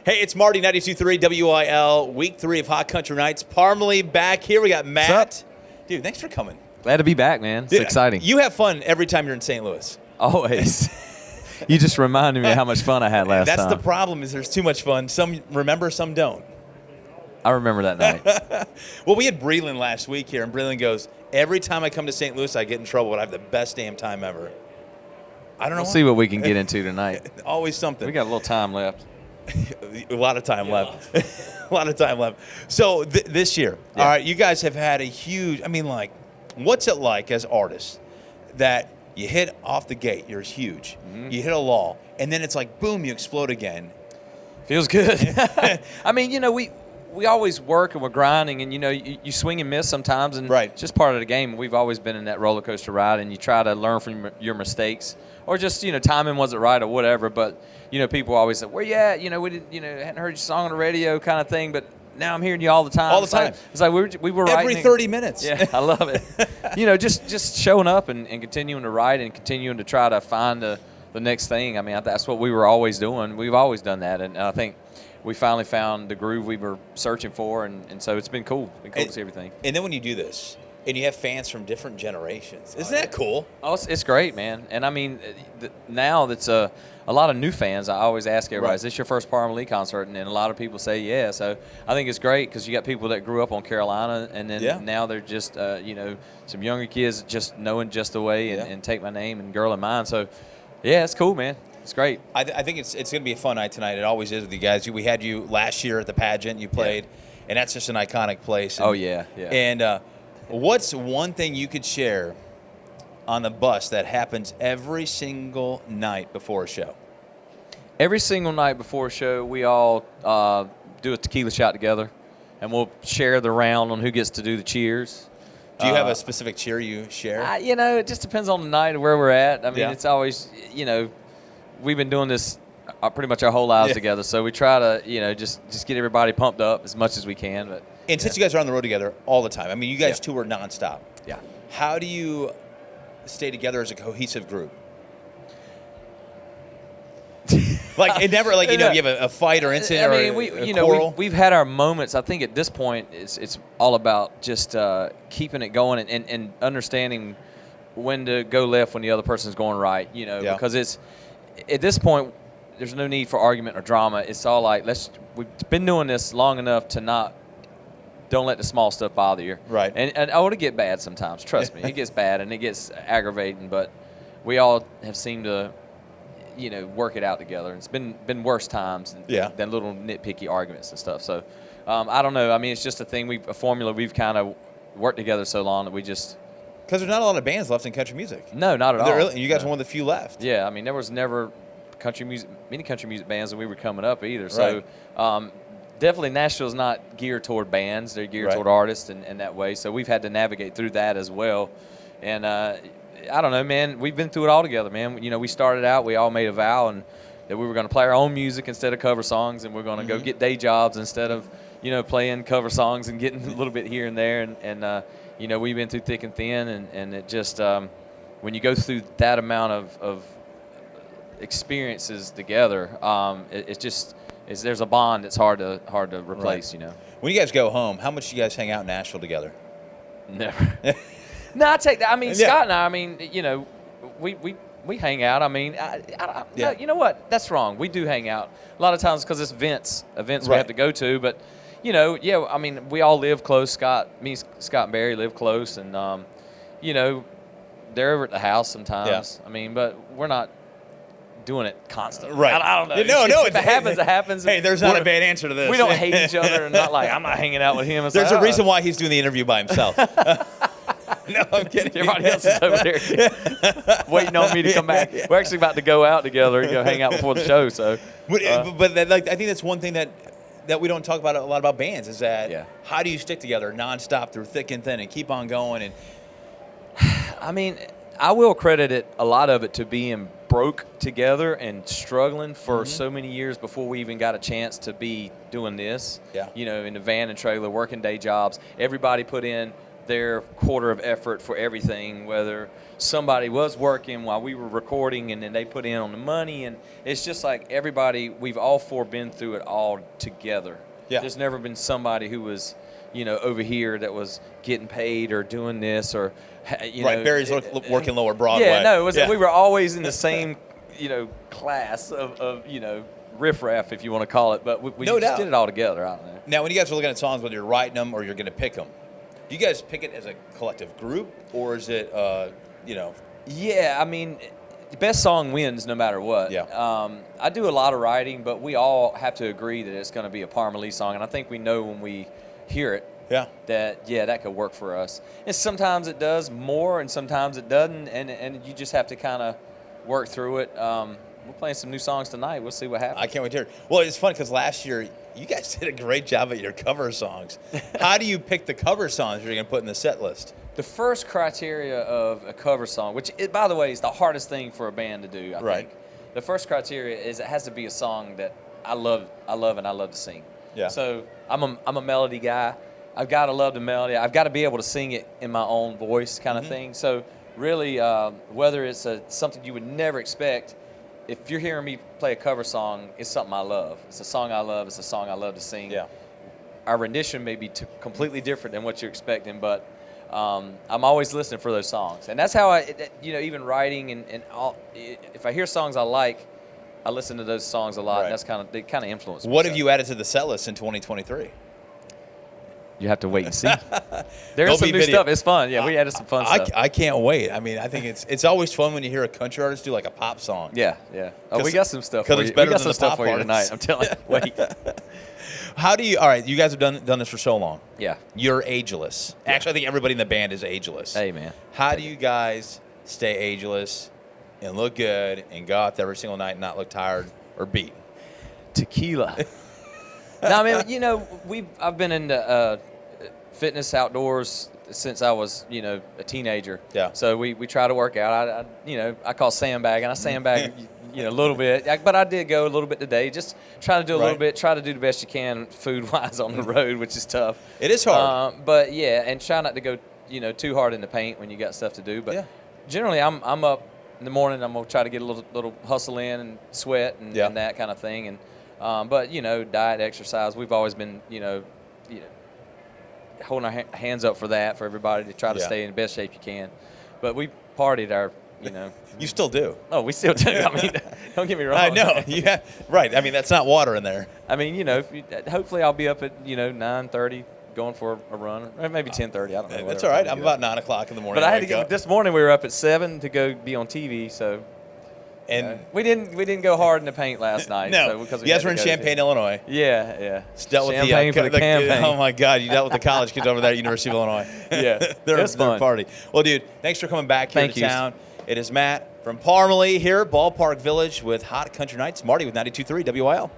Hey, it's Marty, 92.3 WIL, week 3 of Hot Country Nights. Parmalee back here. We got Matt. What's up? Dude, thanks for coming. Glad to be back, man. It's exciting. You have fun every time you're in St. Louis. Always. You just reminded me how much fun I had last time. That's the problem, is there's too much fun. Some remember, some don't. I remember that night. Well, we had Breland last week here, and Breland goes, every time I come to St. Louis, I get in trouble, but I have the best damn time ever. I don't know. We'll see what we can get into tonight. Always something. We got a little time left. A lot of time left. A lot of time left. So this year, all right, you guys have had a huge, what's it like as artists that you hit off the gate, you're huge, you hit a lull, and then it's like, boom, you explode again. Feels good. We always work and we're grinding, and, you swing and miss sometimes, and it's just part of the game. We've always been in that roller coaster ride, and you try to learn from your mistakes, or just, timing wasn't right or whatever. But, people always say, where you at? We didn't, hadn't heard your song on the radio kind of thing, but now I'm hearing you all the time. All the time. It's like we were every 30 minutes. Yeah, I love it. Just showing up and continuing to write and continuing to try to find the next thing. That's what we were always doing. We've always done that, and I think we finally found the groove we were searching for, and so it's been cool. It's been cool to see everything. And then when you do this, and you have fans from different generations, isn't that cool? Oh, it's great, man. And now that's a lot of new fans. I always ask everybody, is this your first Parmalee concert? And a lot of people say yeah. So I think it's great because you got people that grew up on Carolina, and then now they're just, some younger kids just knowing just the way and Take My Name and Girl in Mine. So, yeah, it's cool, man. It's great. I think it's going to be a fun night tonight. It always is with you guys. We had you last year at the pageant. You played, and that's just an iconic place. And, yeah. And what's one thing you could share on the bus that happens every single night before a show? Every single night before a show, we all do a tequila shot together, and we'll share the round on who gets to do the cheers. Do you have a specific cheer you share? It just depends on the night and where we're at. It's always, we've been doing this pretty much our whole lives together, so we try to, just get everybody pumped up as much as we can. But since you guys are on the road together all the time, you guys tour nonstop. Yeah. How do you stay together as a cohesive group? It never, you have a fight or incident or a quarrel? We've had our moments. I think at this point, it's all about just keeping it going and understanding when to go left when the other person's going right, because it's, at this point, there's no need for argument or drama. It's all like, we've been doing this long enough to don't let the small stuff bother you. Right. And it'll get bad sometimes. Trust me. It gets bad and it gets aggravating, but we all have seemed to, work it out together. It's been worse times than little nitpicky arguments and stuff. So, I don't know. It's just a formula we've kind of worked together so long that we just... Because there's not a lot of bands left in country music. No, not at all. You guys are one of the few left. Yeah, there was never many country music bands when we were coming up either. So definitely Nashville's not geared toward bands. They're geared toward artists and that way. So we've had to navigate through that as well. And I don't know, man. We've been through it all together, man. We started out, we all made a vow and that we were going to play our own music instead of cover songs, and we're going to go get day jobs instead of, playing cover songs and getting a little bit here and there. And we've been through thick and thin, and it just when you go through that amount of experiences together, there's a bond that's hard to replace. When you guys go home, how much do you guys hang out in Nashville together? Never. No, I take that. Scott and I. We hang out. No, you know what? That's wrong. We do hang out a lot of times because it's events we have to go to, but. We all live close. Scott and Barry live close, and they're over at the house sometimes. Yeah. But we're not doing it constantly. Right. I don't know. No, if it happens, it happens. Hey, there's not a bad answer to this. We don't hate each other, and not like I'm not hanging out with him. There's a reason why he's doing the interview by himself. No, I'm kidding. Everybody else is over there waiting on me to come back. We're actually about to go out together and hang out before the show. So, but I think that's one thing that we don't talk about a lot about bands is that how do you stick together nonstop through thick and thin and keep on going? And I will credit a lot of it to being broke together and struggling for so many years before we even got a chance to be doing this. Yeah. In the van and trailer, working day jobs. Everybody put in their quarter of effort for everything, whether somebody was working while we were recording and then they put in on the money. And it's just like everybody, we've all four been through it all together. Yeah. There's never been somebody who was, over here that was getting paid or doing this or, Right, Barry's working Lower Broadway. Yeah, no, we were always in the same, class of riffraff, if you want to call it. But we No just doubt. did it all together out there. Now, when you guys are looking at songs, whether you're writing them or you're going to pick them, do you guys pick it as a collective group, or is it, Yeah, I mean, the best song wins no matter what. Yeah. I do a lot of writing, but we all have to agree that it's going to be a Parmalee song, and I think we know when we hear it that could work for us. And sometimes it does more, and sometimes it doesn't, and you just have to kind of work through it. We're playing some new songs tonight. We'll see what happens. I can't wait to hear it. Well, it's fun because last year you guys did a great job at your cover songs. How do you pick the cover songs you're going to put in the set list? The first criteria of a cover song, which, by the way, is the hardest thing for a band to do, I think. The first criteria is it has to be a song that I love, and I love to sing. Yeah. So I'm a melody guy. I've got to love the melody. I've got to be able to sing it in my own voice kind of thing. So really, whether it's something you would never expect, if you're hearing me play a cover song, it's something I love. It's a song I love. It's a song I love to sing. Yeah. Our rendition may be completely different than what you're expecting, but I'm always listening for those songs. And that's how even writing and all, if I hear songs I like, I listen to those songs a lot. Right. And they kind of influence me. What have you added to the set list in 2023? You have to wait and see. There's some new stuff. It's fun. Yeah, we added some fun stuff. I can't wait. I mean, I think it's always fun when you hear a country artist do like a pop song. Yeah. Oh, we got some stuff for you. It's better We got than some the stuff pop for you artists. tonight. I'm telling you. Wait. How do you? All right, you guys have done this for so long. Yeah. You're ageless. Actually, I think everybody in the band is ageless. Hey, man. How do you guys stay ageless and look good and go out there every single night and not look tired or beat? Tequila. No, I mean, I've been into fitness outdoors since I was, a teenager. Yeah. So we try to work out. I call sandbagging. I sandbag, a little bit. But I did go a little bit today. Just try to do a little bit. Try to do the best you can food-wise on the road, which is tough. It is hard. But yeah, and try not to go, too hard in the paint when you got stuff to do. But generally, I'm up in the morning. I'm gonna try to get a little hustle in and sweat and that kind of thing. And but diet, exercise. We've always been holding our hands up for that, for everybody to try to stay in the best shape you can. But we partied our, You still do. Oh, we still do. I mean, don't get me wrong. I know. Yeah. Right. I mean, that's not water in there. I mean, hopefully I'll be up at 9:30 going for a run, or maybe 10:30. I don't know. That's all right. I'm about 9 o'clock in the morning. But I had to get this morning. We were up at 7 to go be on TV. So. And we didn't go hard in the paint last night. No, so because you guys were in Champaign, Illinois. Yeah. Dealt with Champagne for the campaign. Oh my God, you dealt with the college kids over there at University of Illinois. Yeah, they're fun. party. Well, dude, thanks for coming back here Thank to you. town. It is Matt from Parmalee here at Ballpark Village with Hot Country Nights. Marty with 92.3 WIL.